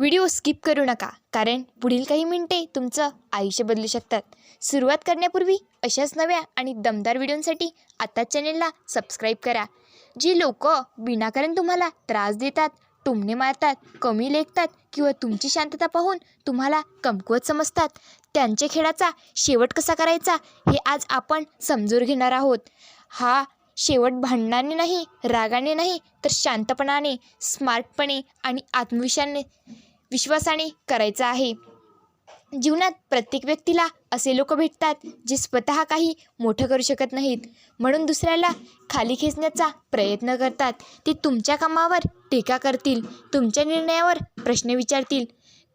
Video skip करू नका, कारण पुढील काही मिनिटे तुमचं आयुष्य बदलू शकतात. सुरुवात करण्यापूर्वी अशाच नव्या आणि दमदार व्हिडिओंसाठी आत्ताच चॅनेलला सबस्क्राईब करा. जी लोक विनाकारण तुम्हाला त्रास देतात, टोमणे मारतात, कमी लेखतात किंवा तुमची शांतता पाहून तुम्हाला कमकुवत समजतात, त्यांच्या खेळाचा शेवट कसा करायचा हे आज आपण समजून घेणार आहोत. हा शेवट भांडणाने नाही, रागाने नाही, तर शांतपणाने, स्मार्टपणे आणि विश्वासाने करायचा आहे. जीवनात प्रत्येक व्यक्तीला असे लोक भेटतात जे स्वतः काही मोठं करू शकत नाहीत, म्हणून दुसऱ्याला खाली खेचण्याचा प्रयत्न करतात. ते तुमच्या कामावर टीका करतील, तुमच्या निर्णयावर प्रश्न विचारतील,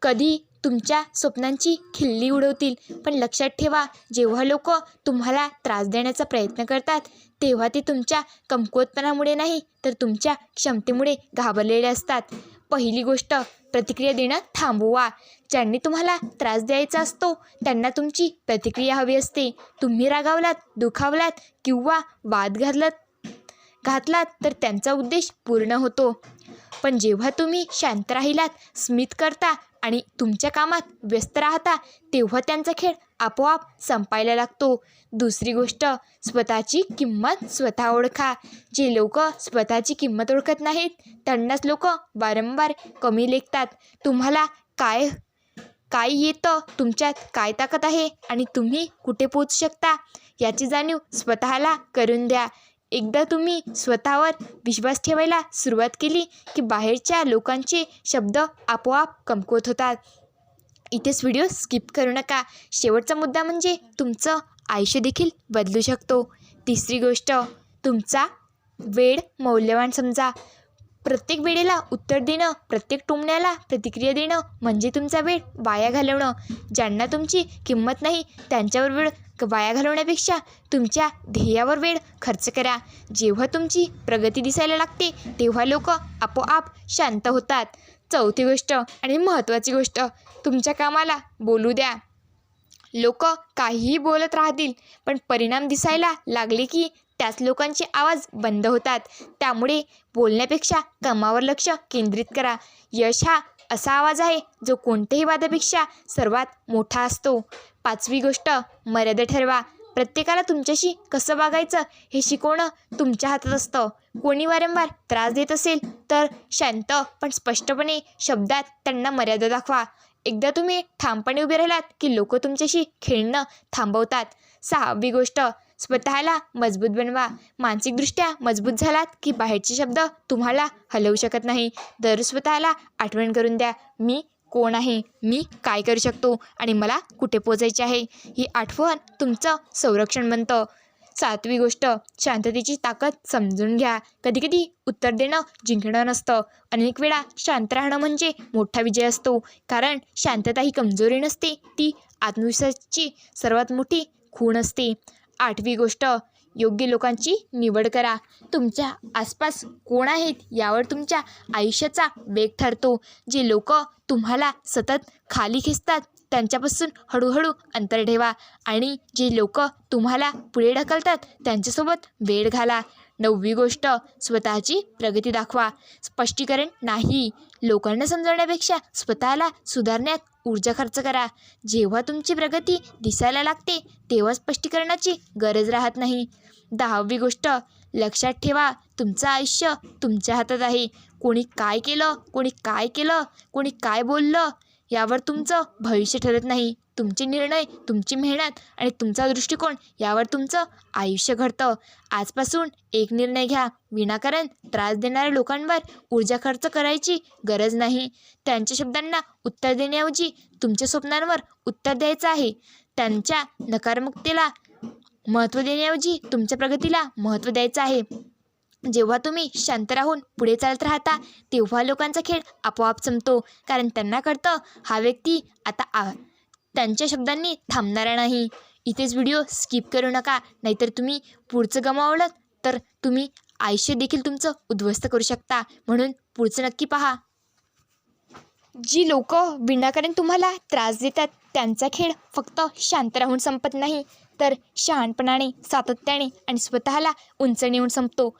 कधी तुमच्या स्वप्नांची खिल्ली उडवतील. पण लक्षात ठेवा, जेव्हा लोक तुम्हाला त्रास देण्याचा प्रयत्न करतात तेव्हा ते तुमच्या कमकुवतपणामुळे नाही, तर तुमच्या क्षमतेमुळे घाबरलेले असतात. पहिली गोष्ट, प्रतिक्रिया देणं थांबवा. ज्यांनी तुम्हाला त्रास द्यायचा असतो त्यांना तुमची प्रतिक्रिया हवी असते. तुम्ही रागावलात, दुखावलात किंवा वाद घातलात तर त्यांचा उद्देश पूर्ण होतो. पण जेव्हा तुम्ही शांत राहिलात, स्मित करता आणि तुमच्या कामात व्यस्त राहता, तेव्हा त्यांचा खेळ आपोआप संपायला लागतो. दुसरी गोष्ट, स्वतःची किंमत स्वतः ओळखा. जे लोक स्वतःची किंमत ओळखत नाहीत त्यांनाच लोक वारंवार कमी लेखतात. तुम्हाला काय येतं, तुमच्यात काय ताकद आहे आणि तुम्ही कुठे पोहोचू शकता याची जाणीव स्वतःला करून द्या. एकदा तुम्ही स्वतःवर विश्वास ठेवायला सुरुवात केली की बाहेरच्या लोकांचे शब्द आपोआप कमकुवत होतात. इथेच व्हिडिओ स्किप करू नका. शेवटचा मुद्दा म्हणजे तुमचं आयुष्य देखील बदलू शकतो. तिसरी गोष्ट, तुमचा वेळ मौल्यवान समजा. प्रत्येक वेळेला उत्तर देणं, प्रत्येक टोमण्याला प्रतिक्रिया देणं म्हणजे तुमचा वेळ वाया घालवणं. ज्यांना तुमची किंमत नाही त्यांच्यावर वेळ वाया घालवण्यापेक्षा तुमच्या ध्येयावर वेळ खर्च करा. जेव्हा तुमची प्रगती दिसायला लागते तेव्हा लोक आपोआप शांत होतात. चौथी गोष्ट आणि महत्त्वाची गोष्ट, तुमच्या कामाला बोलू द्या. लोक काहीही बोलत राहतील, पण परिणाम दिसायला लागले की त्याच लोकांचे आवाज बंद होतात. त्यामुळे बोलण्यापेक्षा कामावर लक्ष केंद्रित करा. यश हा असा आवाज आहे जो कोणत्याही वादापेक्षा सर्वात मोठा असतो. पाचवी गोष्ट, मर्यादा ठरवा. प्रत्येकाला तुमच्याशी कसं वागायचं हे शिकवणं तुमच्या हातात असतं. कोणी वारंवार त्रास देत असेल तर शांत पण स्पष्टपणे शब्दात त्यांना मर्यादा दाखवा. एकदा तुम्ही ठामपणे उभे राहिलात की लोक तुमच्याशी खेळणं थांबवतात. सहावी गोष्ट, स्वतःला मजबूत बनवा. मानसिकदृष्ट्या मजबूत झालात की बाहेरचे शब्द तुम्हाला हलवू शकत नाही. दररोज स्वतःला आठवण करून द्या, मी कोण आहे, मी काय करू शकतो आणि मला कुठे पोचायचे आहे. ही आठवण तुमचं संरक्षण बनतं. सातवी गोष्ट, शांततेची ताकद समजून घ्या. कधीकधी उत्तर देणं जिंकणं नसतं, अनेक वेळा शांत राहणं म्हणजे मोठा विजय असतो. कारण शांतता ही कमजोरी नसते, ती आत्मविश्वासाची सर्वात मोठी खूण असते. आठवी गोष्ट, योग्य लोकांची निवड करा. तुमच्या आसपास कोण आहेत यावर तुमच्या आयुष्याचा वेग ठरतो. जे लोक तुम्हाला सतत खाली खेचतात त्यांच्यापासून हळूहळू अंतर ठेवा आणि जे लोक तुम्हाला पुढे ढकलतात त्यांच्यासोबत वेळ घाला. नववी गोष्ट, स्वतःची प्रगती दाखवा. स्पष्टीकरण नाही, लोकांना समजवण्यापेक्षा स्वतःला सुधारण्यात ऊर्जा खर्च करा. जेव्हा तुमची प्रगती दिसायला लागते तेव्हा स्पष्टीकरणाची गरज राहत नाही. दहावी गोष्ट, लक्षात ठेवा, तुमचं आयुष्य तुमच्या हातात आहे. कोणी काय केलं, कोणी काय बोललं यावर तुमचं भविष्य ठरत नाही. तुमचे निर्णय, तुमची मेहनत आणि तुमचा दृष्टिकोन यावर तुमचं आयुष्य घडतं. आजपासून एक निर्णय घ्या, विनाकारण त्रास देणाऱ्या लोकांवर ऊर्जा खर्च करायची गरज नाही. त्यांच्या शब्दांना उत्तर देण्याऐवजी तुमच्या स्वप्नांवर उत्तर द्यायचं आहे. त्यांच्या नकारात्मकतेला महत्त्व देण्याऐवजी तुमच्या प्रगतीला महत्त्व द्यायचं आहे. जेव्हा तुम्ही शांत राहून पुढे चालत राहता तेव्हा लोकांचा खेळ आपोआप संपतो, कारण त्यांना कळतं हा व्यक्ती आता त्यांच्या शब्दांनी थांबणारा नाही. इथेच व्हिडिओ स्किप करू नका, नाहीतर तुम्ही पुढचं गमावलं तर तुम्ही आयुष्य देखील तुमचं उद्ध्वस्त करू शकता. म्हणून पुढचं नक्की पहा. जी लोक विनाकारण तुम्हाला त्रास देतात त्यांचा खेळ फक्त शांत राहून संपत नाही, तर शहाणपणाने, सातत्याने आणि स्वतःला उंच नेऊन संपतो.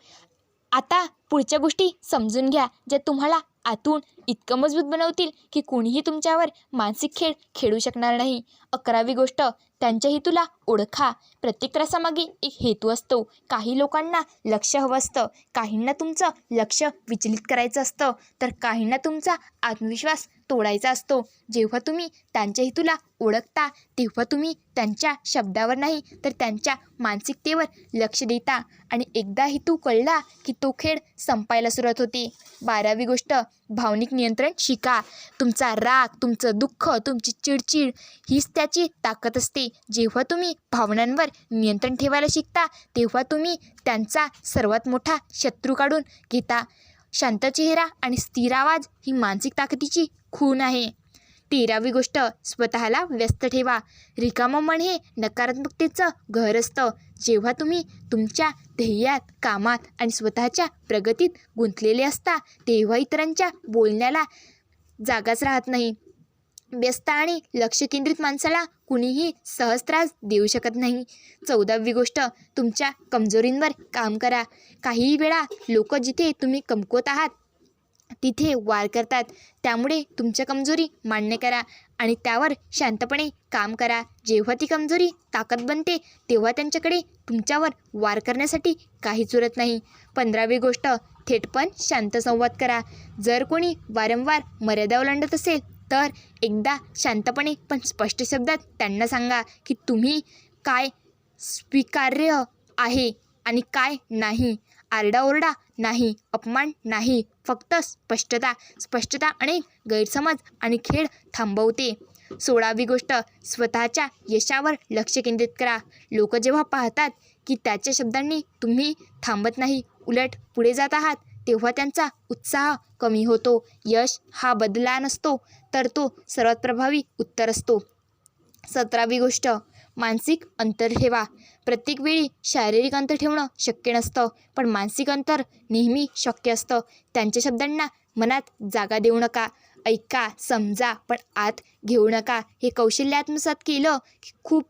आता पुढच्या गोष्टी समजून घ्या ज्या तुम्हाला आतून इतकं मजबूत बनवतील की कोणीही तुमच्यावर मानसिक खेळ खेळू शकणार नाही. 11वी गोष्ट, त्यांच्या हेतूला ओळखा. प्रत्येक त्रासामागे एक हेतू असतो. काही लोकांना लक्ष हवं असतं, काहींना तुमचं लक्ष विचलित करायचं असतं, तर काहींना तुमचा आत्मविश्वास तोडायचा असतो. जेव्हा तुम्ही त्यांच्या हेतूला ओळखता तेव्हा तुम्ही त्यांच्या शब्दावर नाही तर त्यांच्या मानसिकतेवर लक्ष देता आणि एकदा हेतू कळला की तो खेळ संपायला सुरुवात होते. 12वी गोष्ट, भावनिक नियंत्रण शिका. तुमचा राग, तुमचं दुःख, तुमची चिडचिड हीच त्याची ताकद असते. जेव्हा तुम्ही भावनांवर नियंत्रण ठेवायला शिकता तेव्हा तुम्ही त्यांचा सर्वात मोठा शत्रू काढून घेता. शांत चेहरा आणि स्थिर आवाज ही मानसिक ताकदीची खूण आहे. 13वी गोष्ट, स्वतःला व्यस्त ठेवा. रिकामं मन हे नकारात्मकतेचं घर असतं. जेव्हा तुम्ही तुमच्या ध्येयात, कामात आणि स्वतःच्या प्रगतीत गुंतलेले असता तेव्हा इतरांच्या बोलण्याला जागाच राहत नाही. व्यस्त आणि लक्ष केंद्रित माणसाला कुणीही सहज त्रास देऊ शकत नाही. 14वी गोष्ट, तुमच्या कमजोरींवर काम करा. काही वेळा लोक जिथे तुम्ही कमकुवत आहात तिथे वार करतात. त्यामुळे तुमच्या कमजोरी मान्य करा आणि त्यावर शांतपणे काम करा. जेव्हा ती कमजोरी ताकद बनते तेव्हा त्यांच्याकडे तुमच्यावर वार करण्यासाठी काहीच उरत नाही. 15वी गोष्ट, थेट पण शांत संवाद करा. जर कोणी वारंवार मर्यादा ओलांडत असेल तर एकदा शांतपणे पण स्पष्ट शब्दात त्यांना सांगा की तुम्ही काय स्वीकार्य आहे आणि काय नाही. आरडाओरडा नाही, अपमान नाही, फक्त स्पष्टता अनेक गैरसमज आणि खेळ थांबवते. 16वी गोष्ट, स्वतःच्या यशावर लक्ष केंद्रित करा. लोक जेव्हा पाहतात की त्याच्या शब्दांनी तुम्ही थांबत नाही, उलट पुढे जात आहात तेव्हा त्यांचा उत्साह कमी होतो. यश हा बदला नसतो तर तो सर्वात प्रभावी उत्तर असतो. 17वी गोष्ट, मानसिक अंतर ठेवा. प्रत्येक वेळी शारीरिक अंतर ठेवणं शक्य नसतं पण मानसिक अंतर नेहमी शक्य असतं. त्यांच्या शब्दांना मनात जागा देऊ नका. ऐका, समजा पण आत घेऊ नका. हे कौशल्य आत्मसात केलं की खूप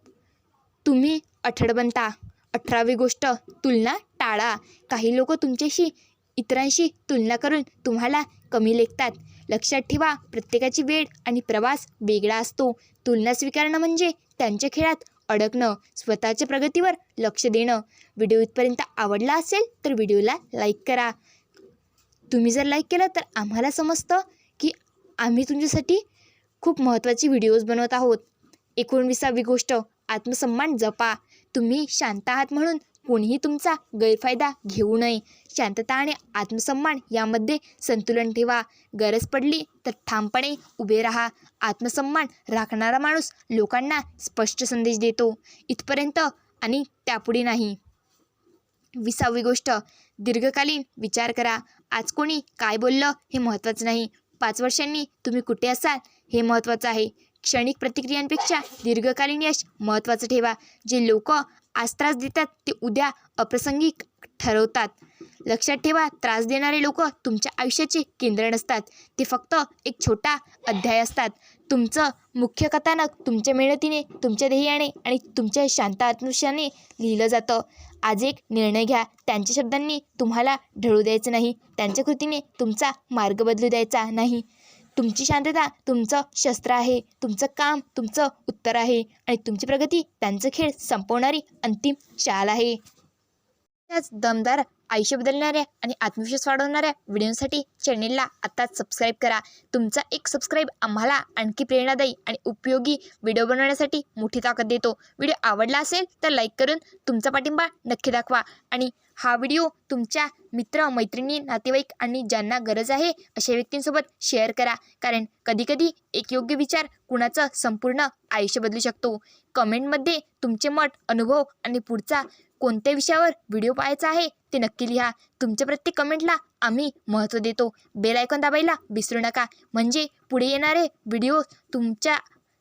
तुम्ही अठड बनता. 18वी गोष्ट, तुलना टाळा. काही लोक तुमच्याशी इतरांशी तुलना करून तुम्हाला कमी लेखतात. लक्षात ठेवा, प्रत्येकाची वेळ आणि प्रवास वेगळा असतो. तुलना स्वीकारणं म्हणजे त्यांच्या खेळात अडकणं. स्वतःच्या प्रगतीवर लक्ष देणं. व्हिडिओ इथपर्यंत आवडला असेल तर व्हिडिओला लाईक करा. तुम्ही जर लाईक केलं तर आम्हाला समजतं की आम्ही तुमच्यासाठी खूप महत्त्वाचे व्हिडिओज बनवत आहोत. 19वी गोष्ट, आत्मसन्मान जपा. तुम्ही शांत आहात म्हणून कोणीही तुमचा गैरफायदा घेऊ नये. शांतता आणि आत्मसन्मान यामध्ये संतुलन ठेवा. गरज पडली तर ठामपणे उभे राहा. आत्मसन्मान राखणारा माणूस लोकांना स्पष्ट संदेश देतो, इथपर्यंत आणि त्यापुढे नाही. 20वी गोष्ट, दीर्घकालीन विचार करा. आज कोणी काय बोललं हे महत्त्वाचं नाही, 5 वर्षांनी तुम्ही कुठे असाल हे महत्त्वाचं आहे. क्षणिक प्रतिक्रियांपेक्षा दीर्घकालीन यश महत्त्वाचं ठेवा. जे लोक आज त्रास देतात ते उद्या अप्रासंगिक ठरवतात. लक्षात ठेवा, त्रास देणारे लोक तुमच्या आयुष्याचे केंद्र नसतात, ते फक्त एक छोटा अध्याय असतात. तुमचं मुख्य कथानक तुमच्या मेहनतीने, तुमच्या ध्येयाने आणि तुमच्या शांत आत्मविश्वासाने लिहिलं जातं. आज एक निर्णय घ्या. त्यांच्या शब्दांनी तुम्हाला ढळू द्यायचं नाही, त्यांच्या कृतीने तुमचा मार्ग बदलू द्यायचा नाही. तुमची शांतता तुमचं शस्त्र आहे, तुमचं काम तुमचं उत्तर आहे आणि तुमची प्रगती त्यांचं खेळ संपवणारी अंतिम चाल आहे. त्याच दमदार आयुष्य बदलणाऱ्या आणि आत्मविश्वास वाढवणाऱ्या व्हिडिओसाठी चॅनेलला आत्ताच सबस्क्राईब करा. तुमचा एक सबस्क्राईब आम्हाला आणखी प्रेरणादायी आणि उपयोगी व्हिडिओ बनवण्यासाठी मोठी ताकद देतो. व्हिडिओ आवडला असेल तर लाईक करून तुमचा पाठिंबा नक्की दाखवा आणि हा व्हिडिओ तुमच्या मित्र, मैत्रिणी, नातेवाईक आणि ज्यांना गरज आहे अशा व्यक्तींसोबत शेअर करा. कारण कधीकधी एक योग्य विचार कुणाचं संपूर्ण आयुष्य बदलू शकतो. कमेंटमध्ये तुमचे मत, अनुभव आणि पुढचा कोणत्या विषयावर व्हिडिओ पाहायचा आहे ते नक्की लिहा. तुमच्या प्रत्येक कमेंटला आम्ही महत्त्व देतो. बेल आयकॉन दाबायला विसरू नका, म्हणजे पुढे येणारे व्हिडिओ तुमच्या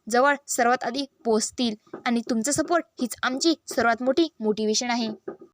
जवळ सर्वात आधी पोहोचतील आणि तुमचा सपोर्ट हीच आमची सर्वात मोठी मोटिवेशन आहे.